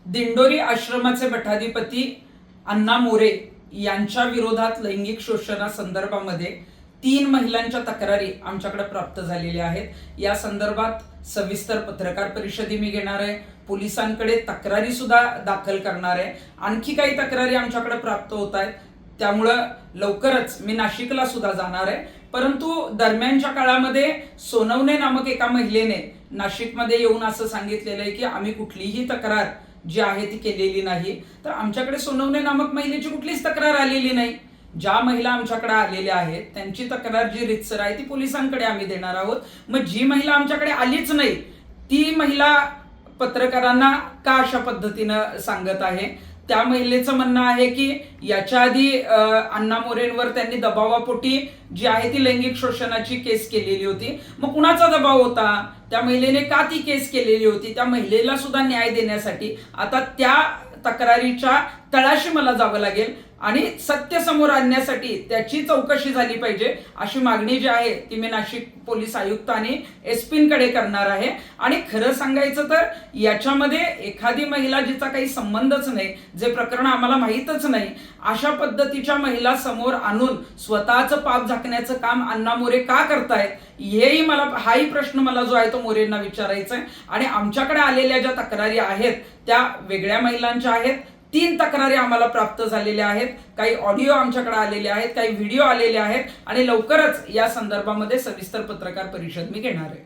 दिंडोरी आश्रमाचे मठाधिपती अण्णा मोरे यांच्या विरोधात लैंगिक शोषणासंदर्भामध्ये 3 महिलांच्या तक्रारी आमच्याकडे प्राप्त झालेल्या आहेत। या संदर्भात सविस्तर पत्रकार परिषदी मी घेणार आहे, पोलिसांकडे तक्रारी सुद्धा दाखल करणार आहे। आणखी काही तक्रारी आमच्याकडे प्राप्त होत आहेत, त्यामुळं लवकरच मी नाशिकला सुद्धा जाणार आहे। परंतु दरम्यानच्या काळामध्ये सोनवणे नामक एका महिलेने नाशिकमध्ये येऊन असं सांगितलेलं आहे की आम्ही कुठलीही तक्रार जी आहे ती केलेली नाही। तर आमच्याकडे सोनवणे नामक महिलेची कुठलीच तक्रार आलेली नाही। ज्या महिला आमच्याकडे आलेल्या आहेत त्यांची तक्रार जी रितसर आहे ती पोलिसांकडे आम्ही देणार आहोत। मग जी महिला आमच्याकडे आलीच नाही ती महिला पत्रकारांना का अशा पद्धतीनं सांगत आहे? त्या महिलेचं म्हणणं आहे की याच्या आधी अण्णा मोरेंवर त्यांनी दबावापोटी जी आहे ती लैंगिक शोषणाची केस केलेली होती। मग कुणाचा दबाव होता? त्या महिलेने का ती केस केलेली होती? त्या महिलेला सुद्धा न्याय देण्यासाठी आता त्या तक्रारीच्या तळाशी मला जावं लागेल आणि सत्य समोर आणण्यासाठी त्याची चौकशी झाली पाहिजे अशी मागणी जी आहे ती मी नाशिक पोलीस आयुक्त आणि एसपींकडे करणार आहे। आणि खरं सांगायचं तर याच्यामध्ये एखादी महिला जिचा काही संबंधच नाही, जे प्रकरण आम्हाला माहीतच नाही, अशा पद्धतीच्या महिला समोर आणून स्वतःचं पाप झाकण्याचं काम अण्णा मोरे का करतायत हेही हाही प्रश्न मला जो आहे तो मोरेंना विचारायचा आहे। आणि आमच्याकडे आलेल्या ज्या तक्रारी आहेत त्या वेगळ्या महिलांच्या आहेत। 3 तक्रारी आम्हाला प्राप्त झालेल्या आहेत, काही ऑडिओ आमच्याकडे आलेले आहेत, काही व्हिडिओ आलेले आहेत आणि लवकरच या संदर्भामध्ये सविस्तर पत्रकार परिषद मी घेणार आहे।